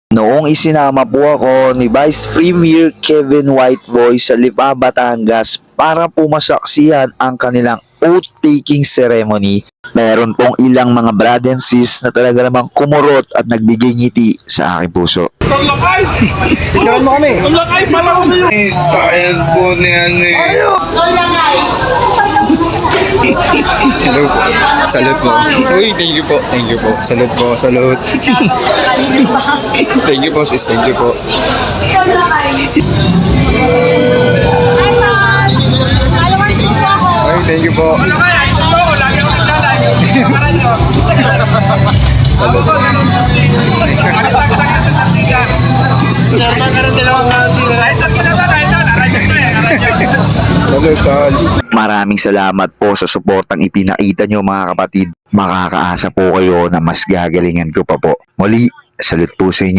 Noong isinama po ako ni Vice Premier Kevin Whiteboy sa Lipa, Batangas para po masaksihan ang kanilang oath-taking ceremony, meron pong ilang mga brad and sis na talaga namang kumurot at nagbigay ngiti sa aking puso. Ang lakay! Ikaw mo kami. Ang lakay! Pala ko sa'yo! Sayang po ni ano eh. Hello po. Salute po. Uy, thank you po. Thank you po. Salute po. Salute. Thank you po, sis. Thank you po. Ay, thank you po. Ang lakay! Ay, ito! Lagi ako naglalay! Pakaran nyo! Salute. Pagkaksak na sa Sherman ka ng dalawang kantina. Ay, ito! Naradyak na eh! Naradyak. Salute, tol. Maraming salamat po sa suportang ipinakita nyo mga kapatid. Makakaasa po kayo na mas gagalingan ko pa po. Muli, salute po sa inyo.